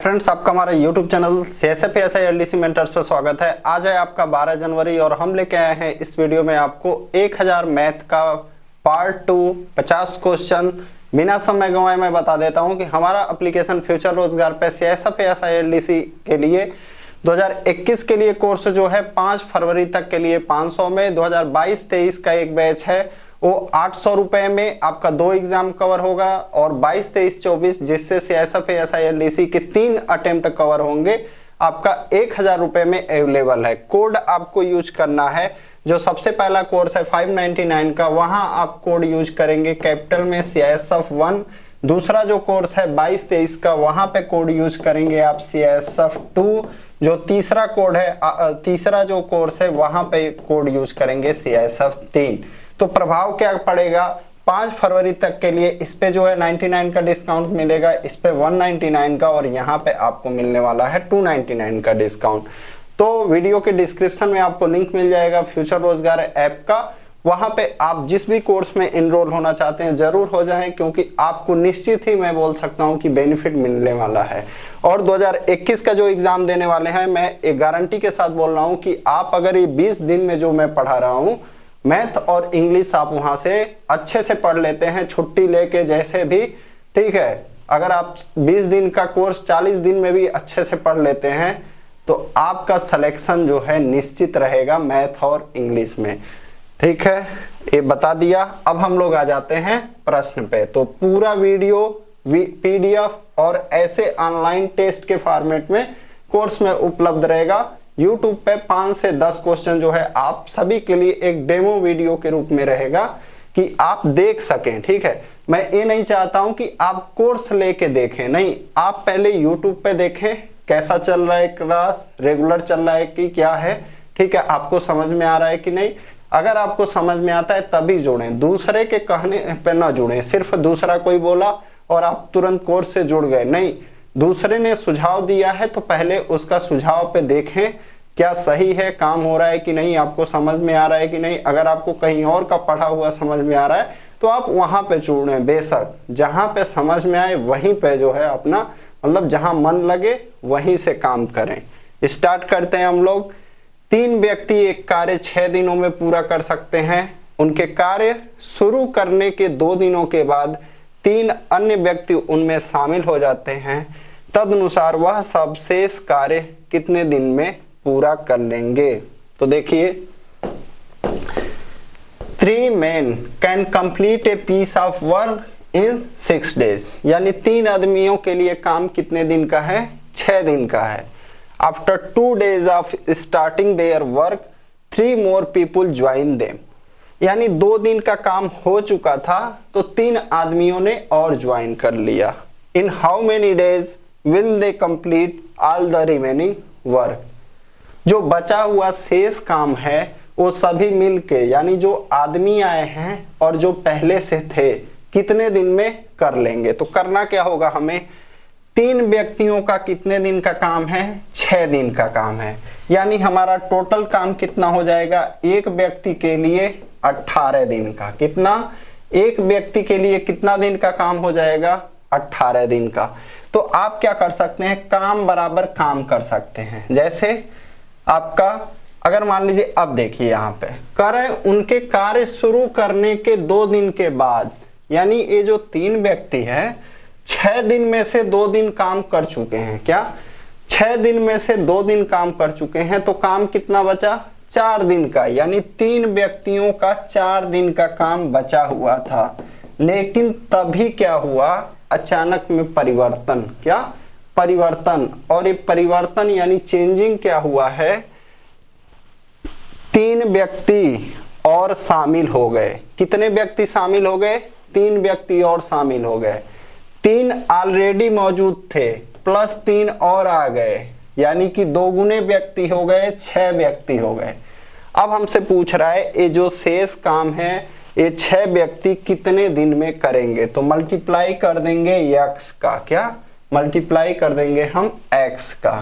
Friends, आपका हमारा YouTube channel CSF PSI LDC mentors पर स्वागत है। आज है आपका 12 जनवरी और हम लेके आए हैं इस वीडियो में आपको 1000 मैथ का पार्ट 2 50 क्वेश्चन। बिना समय गंवाए मैं बता देता हूं कि हमारा एप्लीकेशन फ्यूचर रोजगार पे CSF PSI LDC के लिए 2021 के लिए कोर्स जो है 5 फरवरी तक के लिए 500 में, 2022-23 का एक बैच है वो 800 रुपए में आपका 2 एग्जाम कवर होगा और 22-23-24 जिससे CSF PSI LDC के 3 अटेम्प्ट कवर होंगे आपका 1000 रुपए में अवेलेबल है। कोड आपको यूज करना है। जो सबसे पहला कोर्स है 599 का, वहां आप कोड यूज करेंगे कैपिटल में CSF1। दूसरा जो कोर्स है 22-23 का, वहां पे कोड यूज करेंगे आप CSF2। जो तीसरा कोड है तीसरा जो कोर्स है वहां पे कोड यूज करेंगे CSF3। तो प्रभाव क्या पड़ेगा 5 फरवरी तक के लिए, इस पे जो है 99 का डिस्काउंट मिलेगा, इस पे 199 का और यहाँ पे आपको मिलने वाला है 299 का डिस्काउंट। तो वीडियो के डिस्क्रिप्शन में आपको लिंक मिल जाएगा फ्यूचर रोजगार ऐप का। वहां पे आप जिस भी कोर्स में इनरोल होना चाहते हैं जरूर हो जाएं, क्योंकि आपको निश्चित ही मैं बोल सकता हूं कि बेनिफिट मिलने वाला है। और 2021 का जो एग्जाम देने वाले हैं, मैं एक गारंटी के साथ बोल रहा हूं कि आप अगर ये 20 दिन में जो मैं पढ़ा रहा हूं मैथ और इंग्लिश आप वहां से अच्छे से पढ़ लेते हैं, छुट्टी लेके जैसे भी, ठीक है। अगर आप 20 दिन का कोर्स 40 दिन में भी अच्छे से पढ़ लेते हैं तो आपका सिलेक्शन जो है निश्चित रहेगा मैथ और इंग्लिश में, ठीक है। ये बता दिया। अब हम लोग आ जाते हैं प्रश्न पे। तो पूरा वीडियो PDF और ऐसे ऑनलाइन टेस्ट के फॉर्मेट में कोर्स में उपलब्ध रहेगा। YouTube पे 5 से 10 क्वेश्चन जो है आप सभी के लिए एक डेमो वीडियो के रूप में रहेगा कि आप देख सकें, ठीक है। मैं ये नहीं चाहता हूं कि आप कोर्स लेके देखें, नहीं, आप पहले YouTube पे देखें कैसा चल रहा है क्लास, रेगुलर चल रहा है कि क्या है, ठीक है, आपको समझ में आ रहा है कि नहीं। अगर आपको समझ में आता है तभी जुड़ें, दूसरे के कहने पे ना जुड़ें। सिर्फ दूसरा कोई बोला और आप तुरंत कोर्स से जुड़ गए, नहीं, दूसरे ने सुझाव दिया है तो पहले उसका सुझाव पे देखें क्या सही है, काम हो रहा है कि नहीं, आपको समझ में आ रहा है कि नहीं। अगर आपको कहीं और का पढ़ा हुआ समझ में आ रहा है तो आप वहां पे जुड़ें। बेशक जहां पे समझ में आए वहीं पे जो है अपना मतलब जहां मन लगे वहीं से काम करें। स्टार्ट करते हैं हम लोग। 3 व्यक्ति एक कार्य 6 दिनों में पूरा कर सकते हैं। उनके कार्य शुरू करने के 2 दिनों के बाद 3 अन्य व्यक्ति उनमें शामिल हो जाते हैं। तदनुसार वह सब शेष कार्य कितने दिन में पूरा कर लेंगे। तो देखिए, 3 men can complete a piece of work in 6 days, यानी 3 आदमियों के लिए काम कितने दिन का है, 6 दिन का है। After 2 days of starting their work 3 more people join them, यानी 2 दिन का काम हो चुका था तो 3 आदमियों ने और ज्वाइन कर लिया। इन how many days will they complete all the remaining work, जो बचा हुआ शेष काम है वो सभी मिलके, यानी जो आदमी आए हैं और जो पहले से थे, कितने दिन में कर लेंगे। तो करना क्या होगा हमें, 3 व्यक्तियों का कितने दिन का काम है, 6 दिन का काम है, यानी हमारा टोटल काम कितना हो जाएगा, एक व्यक्ति के लिए 18 दिन का। कितना, एक व्यक्ति के लिए कितना दिन का काम हो जाएगा, 18 दिन का। तो आप क्या कर सकते हैं, काम बराबर काम कर सकते हैं। जैसे आपका अगर मान लीजिए, अब देखिए यहाँ पे कर रहे हैं उनके कार्य शुरू करने के 2 दिन के बाद, यानी ये जो 3 व्यक्ति हैं 6 दिन में से 2 दिन काम कर चुके हैं। क्या, 6 दिन में से 2 दिन काम कर चुके हैं, तो काम कितना बचा, 4 दिन का, यानी 3 व्यक्तियों का 4 दिन का काम बचा हुआ था। लेकिन तभी क्या हुआ, अचानक में परिवर्तन, क्या परिवर्तन, और ये परिवर्तन यानी चेंजिंग क्या हुआ है, 3 व्यक्ति और शामिल हो गए। कितने व्यक्ति शामिल हो गए, 3 व्यक्ति और शामिल हो गए। 3 ऑलरेडी मौजूद थे प्लस 3 और आ गए, यानी कि 2 गुने व्यक्ति हो गए, 6 व्यक्ति हो गए। अब हमसे पूछ रहा है ये जो शेष काम है ये 6 व्यक्ति कितने दिन में करेंगे। तो मल्टीप्लाई कर देंगे x का, क्या मल्टीप्लाई कर देंगे हम x का।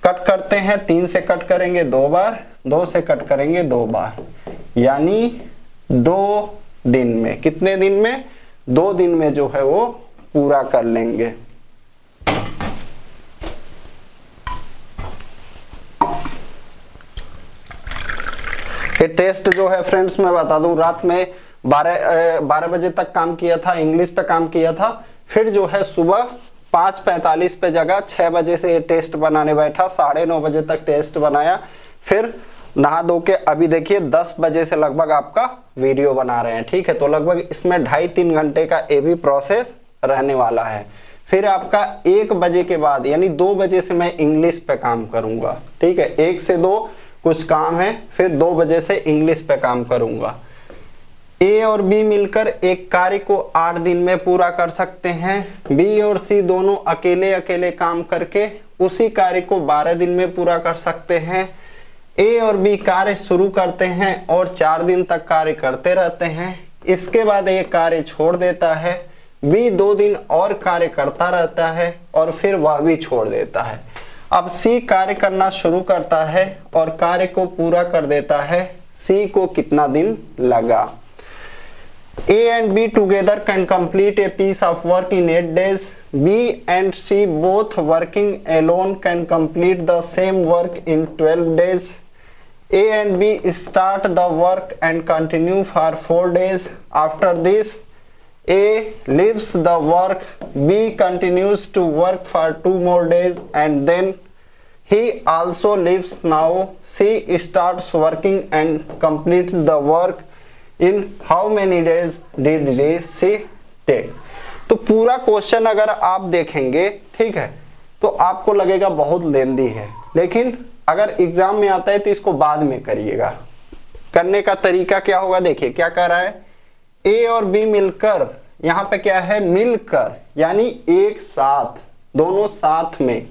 कट करते हैं, 3 से कट करेंगे 2 बार, 2 से कट करेंगे 2 बार, यानी 2 दिन में, कितने दिन में, 2 दिन में जो है वो पूरा कर लेंगे। ये टेस्ट जो है फ्रेंड्स मैं बता दूं, रात में 12 बजे तक काम किया था, इंग्लिश पे काम किया था। फिर जो है सुबह 5:45 पे जगह 6 बजे से ये टेस्ट बनाने बैठा, 9:30 बजे तक टेस्ट बनाया। फिर नहा धो के अभी देखिए 10 बजे से लगभग आपका वीडियो बना रहे हैं, ठीक है। तो लगभग इसमें 2.5-3 घंटे का ये भी प्रोसेस रहने वाला है। फिर आपका 1 बजे के बाद यानी 2 बजे से मैं इंग्लिश पे काम करूंगा, ठीक है। 1 से 2 कुछ काम है, फिर 2 बजे से इंग्लिश पे काम करूंगा। ए और बी मिलकर एक कार्य को 8 दिन में पूरा कर सकते हैं। बी और सी दोनों अकेले अकेले काम करके उसी कार्य को 12 दिन में पूरा कर सकते हैं। ए और बी कार्य शुरू करते हैं और 4 दिन तक कार्य करते रहते हैं। इसके बाद ए कार्य छोड़ देता है, बी 2 दिन और कार्य करता रहता है और फिर वह भी छोड़ देता है। अब सी कार्य करना शुरू करता है और कार्य को पूरा कर देता है। सी को कितना दिन लगा? A and B together can complete a piece of work in 8 days. B and C both working alone can complete the same work in 12 days. A and B start the work and continue for 4 days. After this, A leaves the work, B continues to work for 2 more days and then he also leaves. Now C starts working and completes the work. In how many days did C take? तो पूरा question अगर आप देखेंगे, ठीक है, तो आपको लगेगा बहुत लेंदी है, लेकिन अगर एग्जाम में आता है तो इसको बाद में करिएगा। करने का तरीका क्या होगा, देखिए क्या कर रहा है। ए और बी मिलकर, यहाँ पे क्या है, मिलकर यानी एक साथ, दोनों साथ में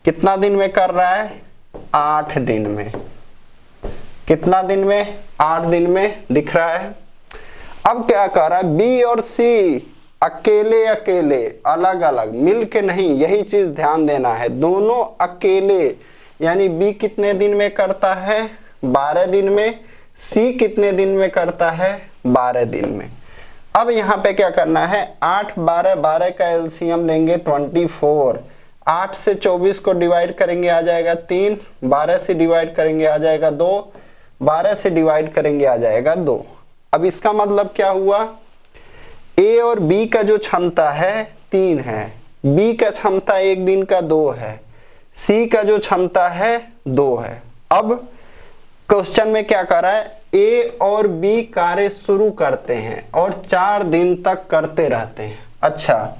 कितना दिन में कर रहा है? 8 दिन में। कितना दिन में? 8 दिन में दिख रहा है। अब क्या कर रहा है, बी और सी अकेले अकेले, अलग अलग, मिल के नहीं, यही चीज ध्यान देना है। दोनों अकेले यानी बी कितने दिन में करता है? 12 दिन में। सी कितने दिन में करता है? 12 दिन में। अब यहाँ पे क्या करना है, 8, 12, 12 का एलसीएम लेंगे 24। 8 से 24 को डिवाइड करेंगे आ जाएगा 3, 12 से डिवाइड करेंगे आ जाएगा 2, 12 से डिवाइड करेंगे आ जाएगा 2। अब इसका मतलब क्या हुआ, ए और बी का जो क्षमता है 3 है, बी का क्षमता 1 दिन का 2 है, सी का जो क्षमता है 2 है। अब क्वेश्चन में क्या कर रहा है, ए और बी कार्य शुरू करते हैं और 4 दिन तक करते रहते हैं। अच्छा,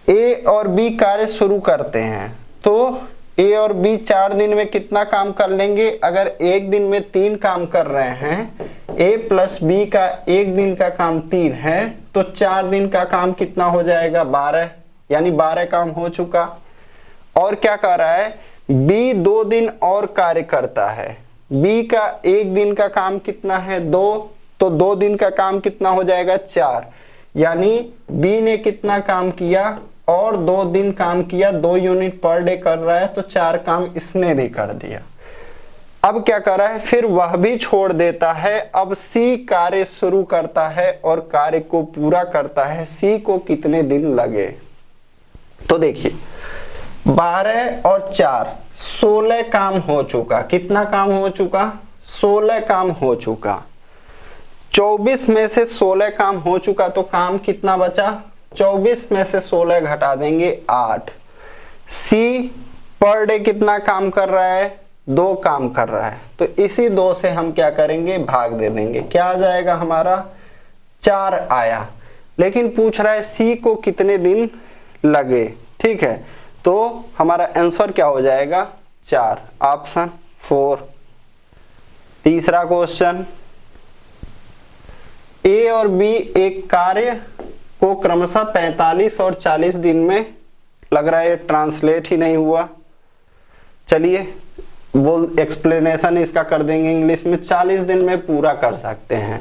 ए और बी कार्य शुरू करते हैं तो ए और बी 4 दिन में कितना काम कर लेंगे? अगर 1 दिन में 3 काम कर रहे हैं, ए प्लस बी का 1 दिन का काम 3 है, तो 4 दिन का काम कितना हो जाएगा? 12, यानी 12 काम हो चुका। और क्या कर रहा है, बी 2 दिन और कार्य करता है। बी का 1 दिन का काम कितना है? 2, तो 2 दिन का काम कितना हो जाएगा? 4, यानी बी ने कितना काम किया और 2 दिन काम किया, 2 यूनिट पर डे कर रहा है, तो 4 काम इसने भी कर दिया। अब क्या कर रहा है, फिर वह भी छोड़ देता है। अब सी कार्य शुरू करता है और कार्य को पूरा करता है। सी को कितने दिन लगे? तो देखिए 12 और 4, 16 काम हो चुका। कितना काम हो चुका? 16 काम हो चुका। 24 में से 16 काम हो चुका, तो काम कितना बचा? 24 में से 16 घटा देंगे 8। सी पर डे कितना काम कर रहा है? 2 काम कर रहा है, तो इसी 2 से हम क्या करेंगे? भाग दे देंगे। क्या आ जाएगा हमारा? 4 आया। लेकिन पूछ रहा है सी को कितने दिन लगे, ठीक है, तो हमारा आंसर क्या हो जाएगा? 4, ऑप्शन 4। तीसरा क्वेश्चन, ए और बी एक कार्य को क्रमशः 45 और 40 दिन में, लग रहा है ट्रांसलेट ही नहीं हुआ, चलिए बोल एक्सप्लेनेशन इसका कर देंगे इंग्लिश में, 40 दिन में पूरा कर सकते हैं।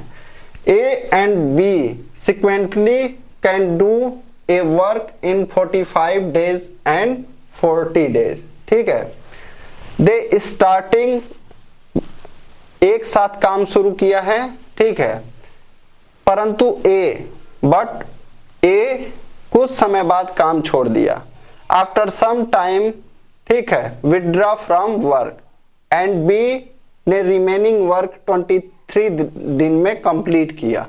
A and B sequentially can do a work in 45 days and 40 days, ठीक है। दे स्टार्टिंग, एक साथ काम शुरू किया है, ठीक है, परंतु बट ए कुछ समय बाद काम छोड़ दिया। आफ्टर सम टाइम, ठीक है, withdraw from work and B ने रिमेनिंग वर्क 23 दिन में कंप्लीट किया।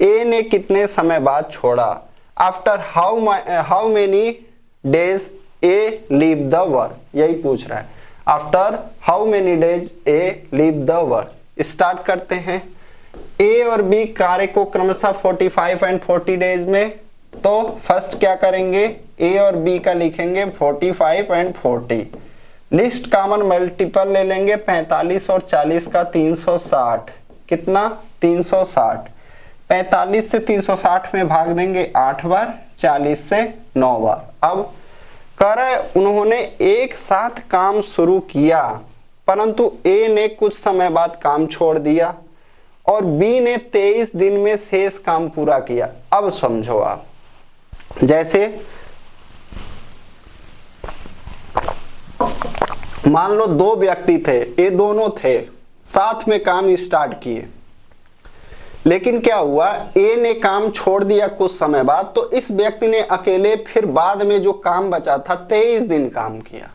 ए ने कितने समय बाद छोड़ा? After how many days A leave the work, यही पूछ रहा है। After how many days A leave the work. Start करते हैं। ए और बी कार्य को क्रमशः 45 एंड 40 डेज में, तो फर्स्ट क्या करेंगे, ए और बी का लिखेंगे 45 एंड 40। लिस्ट कॉमन मल्टीपल ले लेंगे 45 और 40 का 360। कितना? 360। 45 से 360 में भाग देंगे 8 बार, 40 से 9 बार। अब कह रहे उन्होंने एक साथ काम शुरू किया, परंतु ए ने कुछ समय बाद काम छोड़ दिया और बी ने 23 दिन में शेष काम पूरा किया। अब समझो आप, जैसे मान लो दो व्यक्ति थे, ये दोनों थे, साथ में काम स्टार्ट किए, लेकिन क्या हुआ, ए ने काम छोड़ दिया कुछ समय बाद, तो इस व्यक्ति ने अकेले फिर बाद में जो काम बचा था 23 दिन काम किया।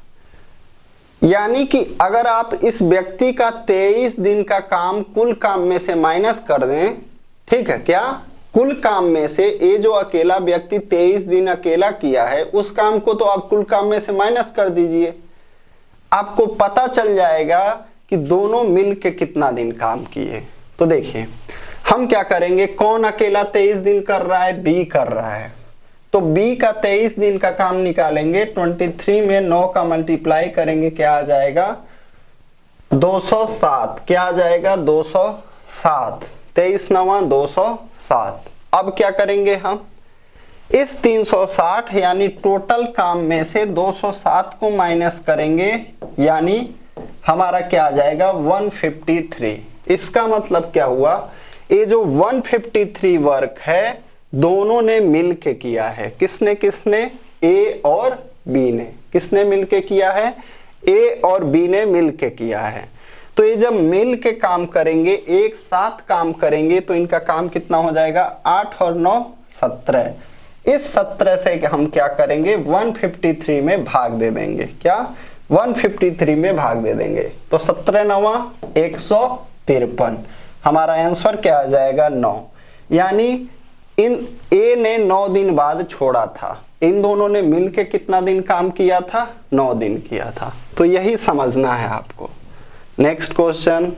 यानी कि अगर आप इस व्यक्ति का 23 दिन का काम कुल काम में से माइनस कर दें, ठीक है, क्या कुल काम में से ये जो अकेला व्यक्ति 23 दिन अकेला किया है, उस काम को तो आप कुल काम में से माइनस कर दीजिए, आपको पता चल जाएगा कि दोनों मिल के कितना दिन काम किए। तो देखिए हम क्या करेंगे, कौन अकेला 23 दिन कर रहा है, बी कर रहा है, तो बी का 23 दिन का काम निकालेंगे, 23 में 9 का मल्टीप्लाई करेंगे, क्या आ जाएगा 207। क्या आ जाएगा 207, 23 9 207। अब क्या करेंगे हम, इस 360 यानी टोटल काम में से 207 को माइनस करेंगे, यानी हमारा क्या आ जाएगा 153। इसका मतलब क्या हुआ, ये जो 153 वर्क है दोनों ने मिल के किया है। किसने किसने, ए और बी ने। किसने मिल के किया है, ए और बी ने मिल के किया है। तो ये जब मिल के काम करेंगे, एक साथ काम करेंगे, तो इनका काम कितना हो जाएगा, 8 और 9 17। इस 17 से हम क्या करेंगे, 153 में भाग दे देंगे। क्या 153 में भाग दे देंगे, तो 17 9 153। हमारा आंसर क्या आ जाएगा 9। यानी इन ए ने 9 दिन बाद छोड़ा था, इन दोनों ने मिलके कितना दिन काम किया था, 9 दिन किया था। तो यही समझना है आपको। नेक्स्ट क्वेश्चन,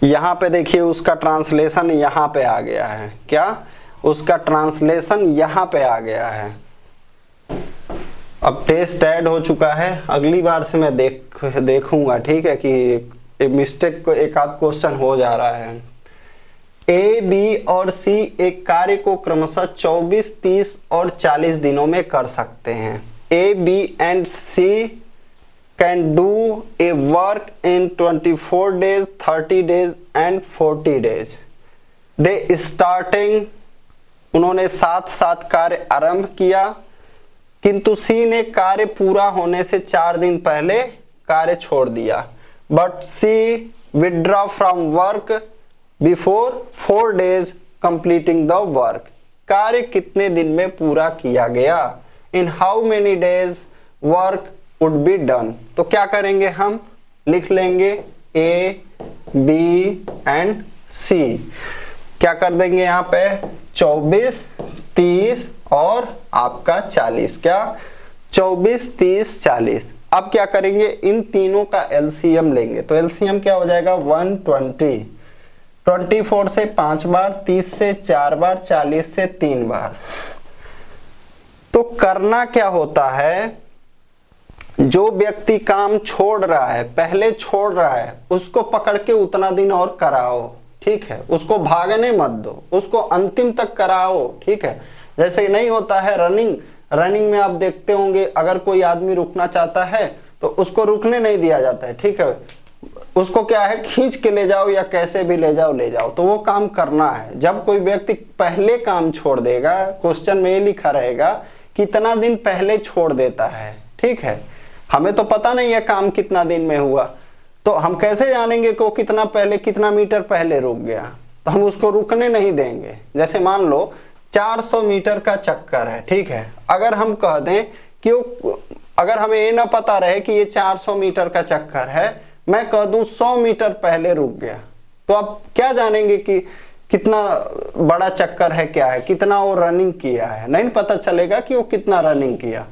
यहां पे देखिए उसका ट्रांसलेशन यहां पे आ गया है। क्या, उसका ट्रांसलेशन यहां पे आ गया है। अब टेस्ट ऐड हो चुका है, अगली बार से मैं देखूंगा, ठीक है, कि मिस्टेक को एक आध क्वेश्चन हो जा रहा है। ए, बी और सी एक कार्य को क्रमशः 24, 30 और 40 दिनों में कर सकते हैं। A, B and C can do a work in 24 days, 30 days and 40 days. They starting, उन्होंने साथ साथ कार्य आरंभ किया, किंतु सी ने कार्य पूरा होने से 4 दिन पहले कार्य छोड़ दिया। But C withdraw from work before 4 days completing the work. कार्य कितने दिन में पूरा किया गया, in how many days work would be done. तो क्या करेंगे, हम लिख लेंगे ए, बी एंड सी। क्या कर देंगे यहाँ पे 24, 30 और आपका 40। क्या 24, 30, 40। अब क्या करेंगे, इन तीनों का एलसीएम लेंगे, तो एलसीएम क्या हो जाएगा 120। 24 से 5 बार, 30 से 4 बार, 40 से 3 बार। तो करना क्या होता है, जो व्यक्ति काम छोड़ रहा है, पहले छोड़ रहा है, उसको पकड़ के उतना दिन और कराओ, ठीक है, उसको भागने मत दो, उसको अंतिम तक कराओ, ठीक है। जैसे नहीं होता है रनिंग में आप देखते होंगे, अगर कोई आदमी रुकना चाहता है तो उसको रुकने नहीं दिया जाता है, ठीक है, उसको क्या है, खींच के ले जाओ या कैसे भी ले जाओ, तो वो काम करना है। जब कोई व्यक्ति पहले काम छोड़ देगा, क्वेश्चन में ये लिखा रहेगा कितना दिन पहले छोड़ देता है, ठीक है। हमें तो पता नहीं है काम कितना दिन में हुआ, तो हम कैसे जानेंगे कि वो कितना पहले, कितना मीटर पहले रुक गया, तो हम उसको रुकने नहीं देंगे। जैसे मान लो 400 मीटर का चक्कर है, ठीक है, अगर हम कह दें कि वो अगर हमें ये ना पता रहे कि ये 400 मीटर का चक्कर है, मैं कह दूं 100 मीटर पहले रुक गया, तो आप क्या जानेंगे कि कितना बड़ा चक्कर है, क्या है, कितना वो रनिंग किया है, नहीं पता चलेगा कि वो कितना रनिंग किया।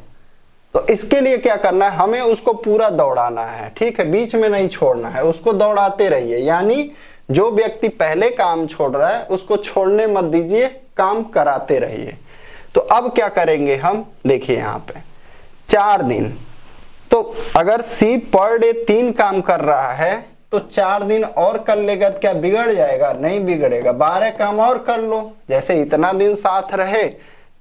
तो इसके लिए क्या करना है, हमें उसको पूरा दौड़ाना है, ठीक है, बीच में नहीं छोड़ना है, उसको दौड़ाते रहिए। यानी जो व्यक्ति पहले काम छोड़ रहा है उसको छोड़ने मत दीजिए, काम कराते रहिए। तो अब क्या करेंगे हम, देखिए यहाँ पे 4 दिन, तो अगर सी पर डे 3 काम कर रहा है तो 4 दिन और कर लेगा तो क्या बिगड़ जाएगा, नहीं बिगड़ेगा। 12 काम और कर लो, जैसे इतना दिन साथ रहे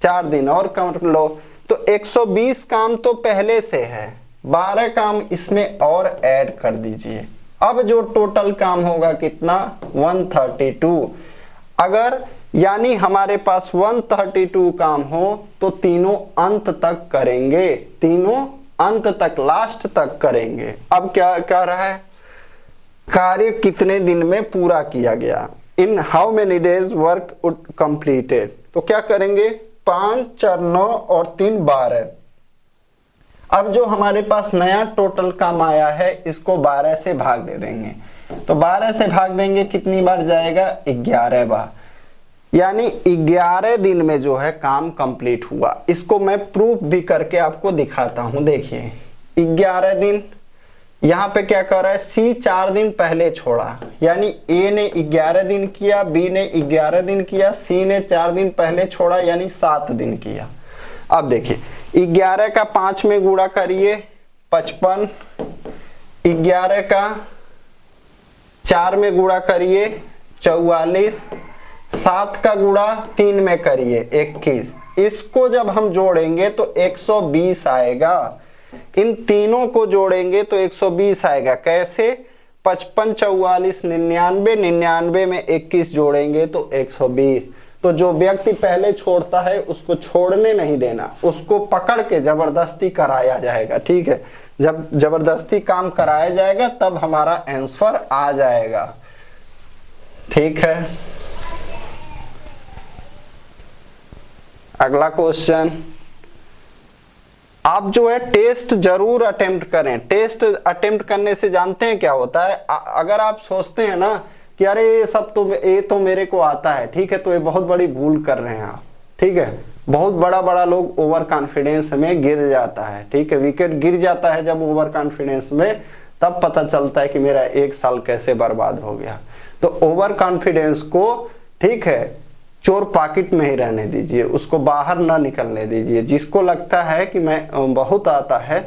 4 दिन और कर लो, तो 120 काम तो पहले से है, 12 काम इसमें और ऐड कर दीजिए। अब जो टोटल काम होगा कितना, 132। अगर यानी हमारे पास 132 काम हो तो तीनों अंत तक करेंगे, तीनों अंत तक, लास्ट तक करेंगे। अब क्या कर रहा है, कार्य कितने दिन में पूरा किया गया, in how many days work completed. तो क्या करेंगे, 5 4 9 और 3 12। अब जो हमारे पास नया टोटल काम आया है इसको 12 से भाग दे देंगे, तो 12 से भाग देंगे कितनी बार जाएगा, 11 बार। यानी 11 दिन में जो है काम कंप्लीट हुआ। इसको मैं प्रूफ भी करके आपको दिखाता हूं। देखिए 11 दिन, यहाँ पे क्या कर रहा है, सी 4 दिन पहले छोड़ा, यानी ए ने 11 दिन किया, बी ने 11 दिन किया, सी ने 4 दिन पहले छोड़ा यानी 7 दिन किया। अब देखिए 11 का 5 में गुणा करिए 55, 11 का 4 में गुणा करिए 44, 7 का गुणा 3 में करिए 21। इसको जब हम जोड़ेंगे तो 120 आएगा। इन तीनों को जोड़ेंगे तो 120 आएगा। कैसे, 55 44 99, 99 में 21 जोड़ेंगे तो 120। तो जो व्यक्ति पहले छोड़ता है उसको छोड़ने नहीं देना, उसको पकड़ के जबरदस्ती कराया जाएगा, ठीक है। जब जबरदस्ती काम कराया जाएगा तब हमारा आंसर आ जाएगा, ठीक है। अगला क्वेश्चन, आप जो है टेस्ट जरूर अटेम्प्ट करें। टेस्ट अटेम्प्ट करने से जानते हैं क्या होता है, अगर आप सोचते हैं ना कि अरे ये सब तो ये तो मेरे को आता है, ठीक है, तो ये बहुत बड़ी भूल कर रहे हैं आप, ठीक है। बहुत बड़ा लोग ओवर कॉन्फिडेंस में गिर जाता है, ठीक है, विकेट गिर जाता है जब ओवर कॉन्फिडेंस में, तब पता चलता है कि मेरा 1 साल कैसे बर्बाद हो गया। तो ओवर कॉन्फिडेंस को, ठीक है, चोर पॉकेट में ही रहने दीजिए, उसको बाहर ना निकलने दीजिए। जिसको लगता है कि मैं बहुत आता है,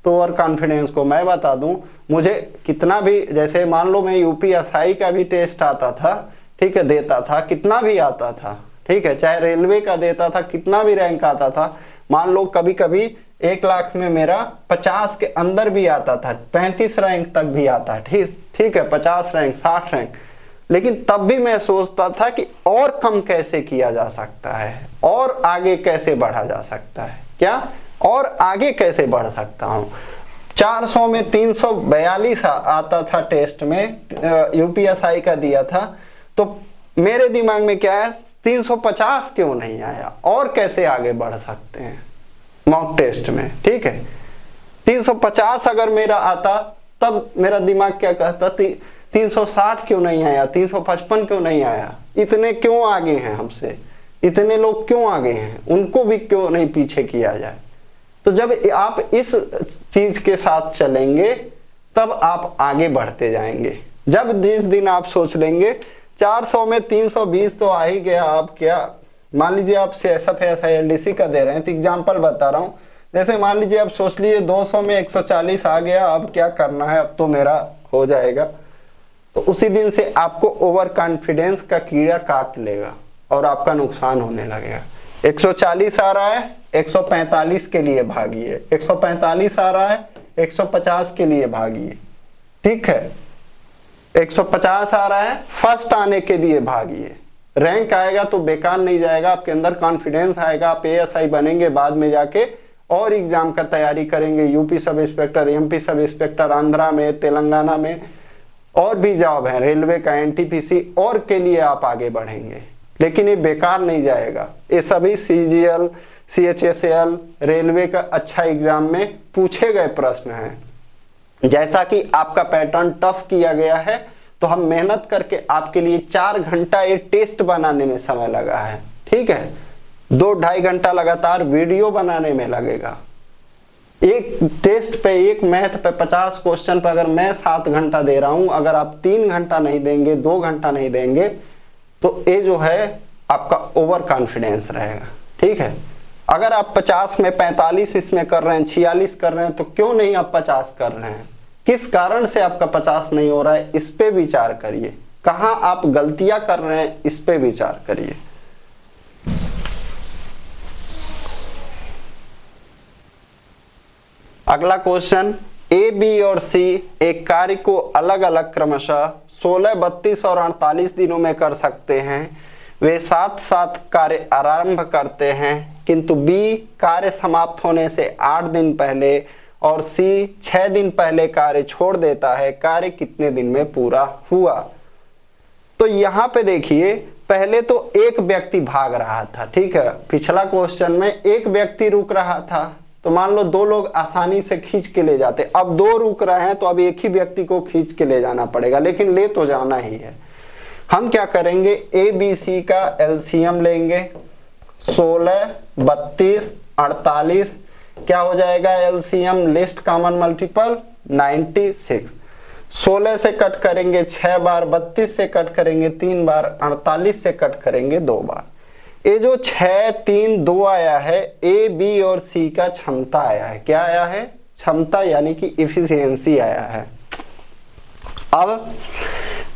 तो ओवर कॉन्फिडेंस को मैं बता दूं, मुझे कितना भी, जैसे मान लो मैं यूपीएसआई का भी टेस्ट आता था, ठीक है, देता था, कितना भी आता था, ठीक है, चाहे रेलवे का देता था, कितना भी रैंक आता था, मान लो कभी कभी 1 लाख में मेरा 50 के अंदर भी आता था, 35 रैंक तक भी आता है, ठीक है, 50 रैंक 60 रैंक, लेकिन तब भी मैं सोचता था कि और कम कैसे किया जा सकता है, और आगे कैसे बढ़ा जा सकता है, क्या और आगे कैसे बढ़ सकता हूँ। 400 में 342 आता था टेस्ट में, यूपीएसआई का दिया था, तो मेरे दिमाग में क्या है, 350 क्यों नहीं आया, और कैसे आगे बढ़ सकते हैं मॉक टेस्ट में, ठीक है। 350 अगर मेरा आता तब मेरा दिमाग क्या कहता, 360 क्यों नहीं आया, 355 क्यों नहीं आया, इतने क्यों आगे हैं हमसे, इतने लोग क्यों आगे हैं, उनको भी क्यों नहीं पीछे किया जाए। तो जब आप इस चीज के साथ चलेंगे तब आप आगे बढ़ते जाएंगे। जब जिस दिन आप सोच लेंगे 400 में 320 तो आ ही गया, आप क्या, मान लीजिए आप CSF/SILDC का दे रहे हैं, तो एग्जाम्पल बता रहा हूँ, जैसे मान लीजिए आप सोच लीजिए 200 में 140 आ गया, अब क्या करना है, अब तो मेरा हो जाएगा, तो उसी दिन से आपको ओवर कॉन्फिडेंस का कीड़ा काट लेगा और आपका नुकसान होने लगेगा। 140 आ रहा है, 145 के लिए भागिए, 145 आ रहा है, 150 के लिए भागिए, ठीक है, 150 आ रहा है, फर्स्ट आने के लिए भागिए। रैंक आएगा तो बेकार नहीं जाएगा, आपके अंदर कॉन्फिडेंस आएगा, आप ASI बनेंगे, बाद में जाके और एग्जाम का तैयारी करेंगे, UP sub inspector, MP sub inspector, Andhra में, तेलंगाना में और भी जॉब है, रेलवे का, NTPC और के लिए आप आगे बढ़ेंगे, लेकिन ये बेकार नहीं जाएगा। ये सभी CGL, CHSL रेलवे का अच्छा एग्जाम में पूछे गए प्रश्न हैं। जैसा कि आपका पैटर्न टफ किया गया है तो हम मेहनत करके आपके लिए 4 घंटा ये टेस्ट बनाने में समय लगा है, ठीक है। 2-2.5 घंटा लगातार वीडियो बनाने में लगेगा। एक टेस्ट पे, एक मैथ पे 50 क्वेश्चन पे अगर मैं 7 घंटा दे रहा हूं, अगर आप 3 घंटा नहीं देंगे, 2 घंटा नहीं देंगे तो ये जो है आपका ओवर कॉन्फिडेंस रहेगा, ठीक है। अगर आप 50 में 45 इसमें कर रहे हैं, 46 कर रहे हैं, तो क्यों नहीं आप 50 कर रहे हैं? किस कारण से आपका 50 नहीं हो रहा है, इस पे विचार करिए। कहां आप गलतियां कर रहे हैं, इस पे विचार करिए। अगला क्वेश्चन, ए, बी और सी एक कार्य को अलग अलग क्रमशः 16, 32 और 48 दिनों में कर सकते हैं। वे साथ साथ कार्य आरंभ करते हैं, किंतु बी कार्य समाप्त होने से 8 दिन पहले और सी 6 दिन पहले कार्य छोड़ देता है। कार्य कितने दिन में पूरा हुआ? तो यहां पे देखिए, पहले तो एक व्यक्ति भाग रहा था, ठीक है। पिछला क्वेश्चन में एक व्यक्ति रुक रहा था, तो मान लो 2 लोग आसानी से खींच के ले जाते। अब 2 रुक रहे हैं तो अब एक ही व्यक्ति को खींच के ले जाना पड़ेगा, लेकिन ले तो जाना ही है। हम क्या करेंगे, ए बी सी का एलसीएम लेंगे। 16, 32, 48 क्या हो जाएगा एलसीएम, लिस्ट कॉमन मल्टीपल 96। 16 से कट करेंगे 6 बार, 32 से कट करेंगे 3 बार, 48 से कट करेंगे 2 बार। ये जो 6, 3, 2 आया है, ए, बी और सी का क्षमता आया है। क्या आया है? क्षमता, यानी कि इफिशियंसी आया है। अब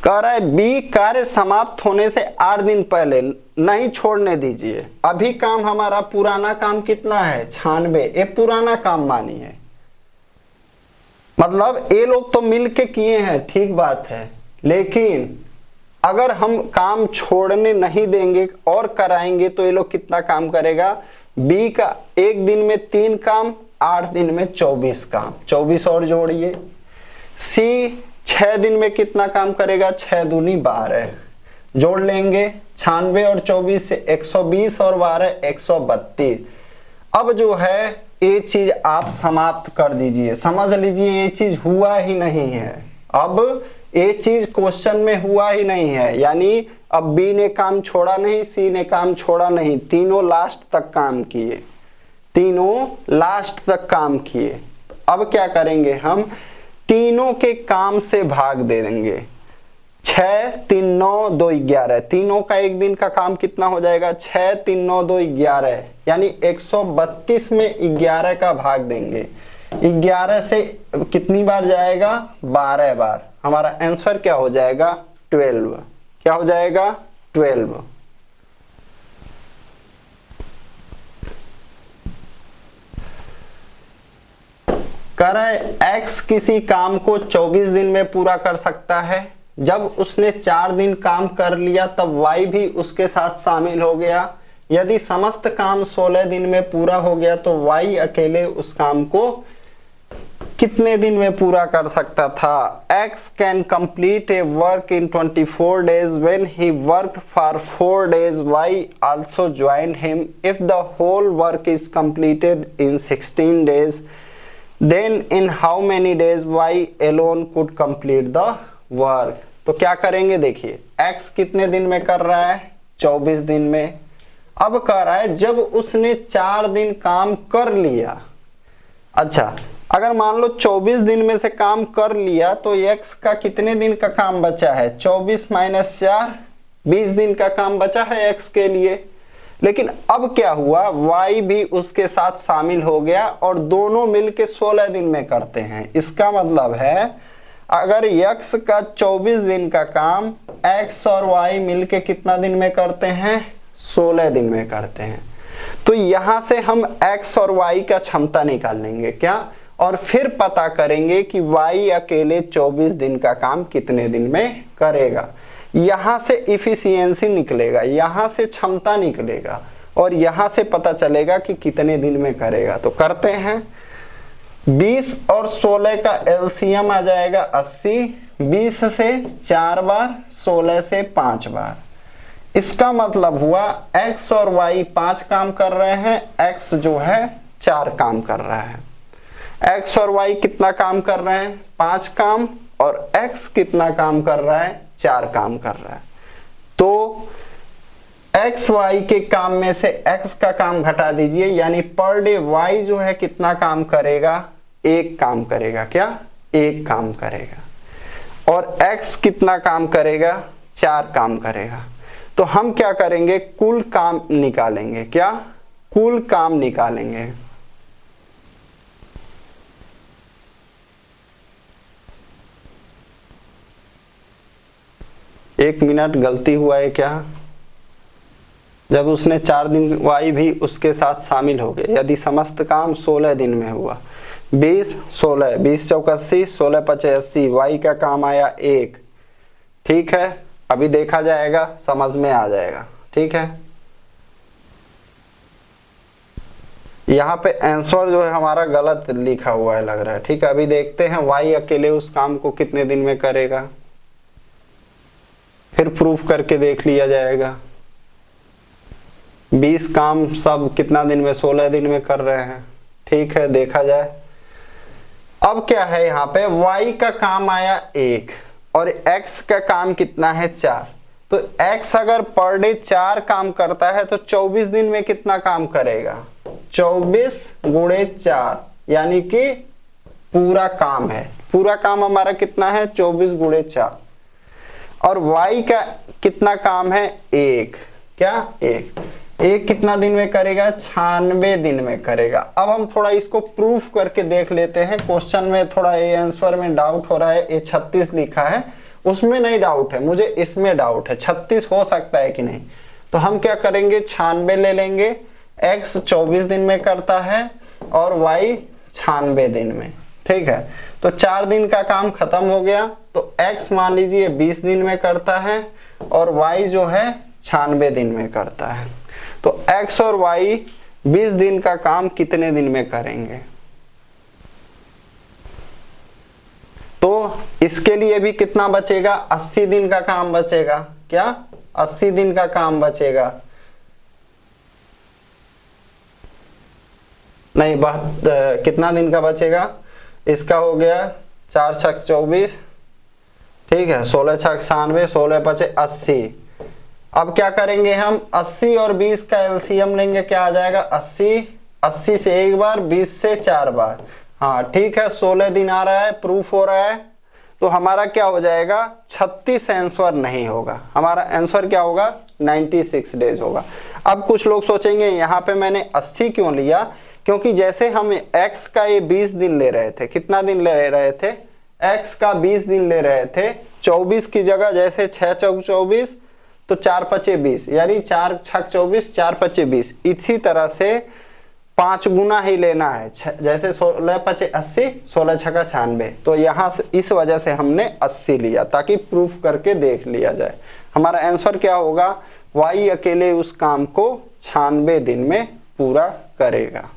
कह रहा है बी कार्य समाप्त होने से 8 दिन पहले, नहीं छोड़ने दीजिए। अभी काम हमारा पुराना काम कितना है, 96, ये पुराना काम मानिए। मतलब ये लोग तो मिलके किए हैं, ठीक बात है, लेकिन अगर हम काम छोड़ने नहीं देंगे और कराएंगे तो ये लोग कितना काम करेगा। बी का 1 दिन में 3 काम, 8 दिन में 24 काम, 24 और जोड़िए। सी 6 दिन में कितना काम करेगा, 6 दूनी 12, जोड़ लेंगे 96 और 24 से 120 और 12 132। अब जो है ये चीज आप समाप्त कर दीजिए। समझ लीजिए ये चीज हुआ ही नहीं है। अब ये चीज क्वेश्चन में हुआ ही नहीं है, यानी अब बी ने काम छोड़ा नहीं, सी ने काम छोड़ा नहीं, तीनों लास्ट तक काम किए, तीनों लास्ट तक काम किए। अब क्या करेंगे, हम तीनों के काम से भाग दे देंगे। 6, 3, 9, 2, 11, तीनों का 1 दिन का काम कितना हो जाएगा, 6, 3, 9, 2, 11, यानी 132 में 11 का भाग देंगे। 11 से कितनी बार जाएगा, 12 बार। हमारा आंसर क्या हो जाएगा, 12। क्या हो जाएगा, 12। कह रहा है एक्स किसी काम को 24 दिन में पूरा कर सकता है। जब उसने 4 दिन काम कर लिया तब वाई भी उसके साथ शामिल हो गया। यदि समस्त काम 16 दिन में पूरा हो गया तो वाई अकेले उस काम को कितने दिन में पूरा कर सकता था। X can complete A work in 24 days when he worked for 4 days. Y also joined him. If the whole work is completed in 16 days, then in how many days Y alone could complete the work? तो क्या करेंगे, देखिए X कितने दिन में कर रहा है, 24 दिन में। अब कह रहा है जब उसने 4 दिन काम कर लिया। अच्छा, अगर मान लो 24 दिन में से काम कर लिया तो x का कितने दिन का काम बचा है, 24 - 4, 20 दिन का काम बचा है x के लिए। लेकिन अब क्या हुआ, y भी उसके साथ शामिल हो गया और दोनों मिलके 16 दिन में करते हैं। इसका मतलब है अगर x का 24 दिन का काम x और y मिलके कितना दिन में करते हैं, 16 दिन में करते हैं। तो यहां से हम x और y का क्षमता निकालेंगे क्या, और फिर पता करेंगे कि y अकेले 24 दिन का काम कितने दिन में करेगा। यहां से इफिशियंसी निकलेगा, यहां से क्षमता निकलेगा और यहां से पता चलेगा कि कितने दिन में करेगा। तो करते हैं, 20 और 16 का एलसीएम आ जाएगा 80। 20 से 4 बार, 16 से 5 बार, इसका मतलब हुआ x और y 5 काम कर रहे हैं, x जो है 4 काम कर रहा है। x और y कितना काम कर रहे हैं? 5 काम। और x कितना काम कर रहा है? 4 काम कर रहा है। तो x y के काम में से x का काम घटा दीजिए, यानी पर डे y जो है कितना काम करेगा? 1 काम करेगा। क्या? 1 काम करेगा। और x कितना काम करेगा? 4 काम करेगा। तो हम क्या करेंगे? कुल काम निकालेंगे। क्या? कुल काम निकालेंगे। एक मिनट, गलती हुआ है क्या? जब उसने 4 दिन y भी उसके साथ शामिल हो गए। यदि समस्त काम 16 दिन में हुआ, 20 16 20 चौक 80, 16 5 80, y का काम आया 1। ठीक है, अभी देखा जाएगा, समझ में आ जाएगा। ठीक है, यहाँ पे आंसर जो है हमारा गलत लिखा हुआ है लग रहा है। ठीक है, अभी देखते हैं y अकेले उस काम को कितने दिन में करेगा, फिर प्रूफ करके देख लिया जाएगा। 20 काम सब कितना दिन में? 16 दिन में कर रहे हैं। ठीक है, देखा जाए। अब क्या है, यहाँ पे y का काम आया 1 और x का काम कितना है? 4। तो x अगर पर डे 4 काम करता है तो 24 दिन में कितना काम करेगा? 24 गुणे 4, यानी कि पूरा काम है। पूरा काम हमारा कितना है? 24 गुणे 4। और y का कितना काम है? 1। क्या? 1 कितना दिन में करेगा? 96 दिन में करेगा। अब हम थोड़ा इसको प्रूफ करके देख लेते हैं। क्वेश्चन में थोड़ा ये आंसर में डाउट हो रहा है, ये 36 लिखा है, उसमें नहीं डाउट है, मुझे इसमें डाउट है 36 हो सकता है कि नहीं। तो हम क्या करेंगे? 96 ले लेंगे। x 24 दिन में करता है और y 96 दिन में। ठीक है, तो 4 दिन का काम खत्म हो गया। तो x मान लीजिए 20 दिन में करता है और y जो है 96 दिन में करता है। तो x और y 20 दिन का काम कितने दिन में करेंगे? तो इसके लिए भी कितना बचेगा? 80 दिन का काम बचेगा। क्या? 80 दिन का काम बचेगा। नहीं, कितना दिन का बचेगा? इसका हो गया 4 छक 24, ठीक है, 16 छक 96, 16 पचे 80। अब क्या करेंगे हम? 80 और 20 का एलसीएम लेंगे, क्या आ जाएगा? 80 से एक बार, 20 से 4 बार। हाँ ठीक है, 16 दिन आ रहा है, प्रूफ हो रहा है। तो हमारा क्या हो जाएगा? 36 आंसर नहीं होगा, हमारा आंसर क्या होगा? 96 डेज होगा। अब कुछ लोग सोचेंगे यहाँ पे मैंने 80 क्यों लिया? क्योंकि जैसे हम x का ये 20 दिन ले रहे थे, कितना दिन ले रहे थे? x का 20 दिन ले रहे थे। 24 की जगह जैसे 6 चौक 24, तो 4 पचे 20, यानी 4 छक 24, 4 पचे 20। इसी तरह से 5 गुना ही लेना है। जैसे 16 पचे 80, 16 छका 96। तो यहाँ से इस वजह से हमने 80 लिया, ताकि प्रूफ करके देख लिया जाए। हमारा आंसर क्या होगा? y अकेले उस काम को 96 दिन में पूरा करेगा।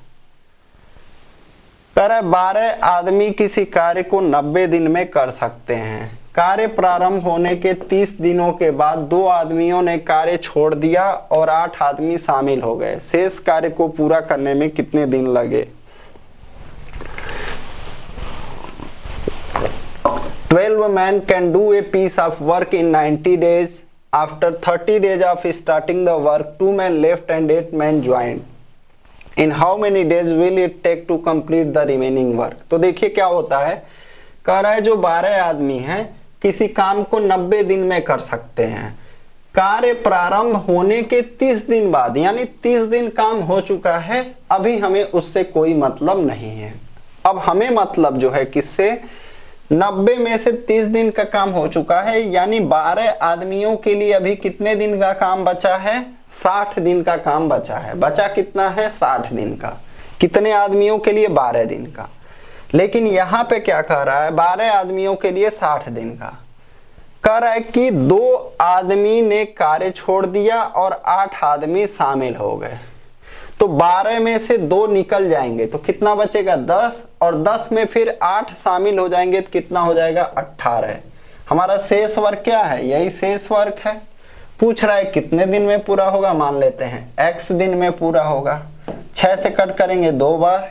कह रहा है 12 आदमी किसी कार्य को 90 दिन में कर सकते हैं। कार्य प्रारंभ होने के 30 दिनों के बाद 2 आदमियों ने कार्य छोड़ दिया और 8 आदमी शामिल हो गए। शेष कार्य को पूरा करने में कितने दिन लगे? 12 men can do a piece of work in 90 days. After 30 days of starting the work, 2 men left and 8 men joined. In how many days will it take to complete the remaining work? तो देखिए क्या होता है, कह रहा है जो 12 आदमी हैं किसी काम को 90 दिन में कर सकते हैं। कार्य प्रारंभ होने के 30 दिन बाद, यानी 30 दिन काम हो चुका है, अभी हमें उससे कोई मतलब नहीं है। अब हमें मतलब जो है किससे? 90 में से 30 दिन का काम हो चुका है, यानी 12 आदमियों के लिए अभी कितने दिन का काम बचा है? 60 दिन का काम बचा है। बचा कितना है? 60 दिन का। कितने आदमियों के लिए? 12 दिन का। लेकिन यहाँ पे क्या कह रहा है? 12 आदमियों के लिए 60 दिन का। कह रहा है कि 2 आदमी ने कार्य छोड़ दिया और 8 आदमी शामिल हो गए। तो 12 में से 2 निकल जाएंगे तो कितना बचेगा? 10, और 10 में फिर 8 शामिल हो जाएंगे तो कितना हो जाएगा? 18। हमारा शेष वर्ग क्या है? यही शेष वर्ग है। पूछ रहा है कितने दिन में पूरा होगा, मान लेते हैं x दिन में पूरा होगा। 6 से कट करेंगे 2 बार,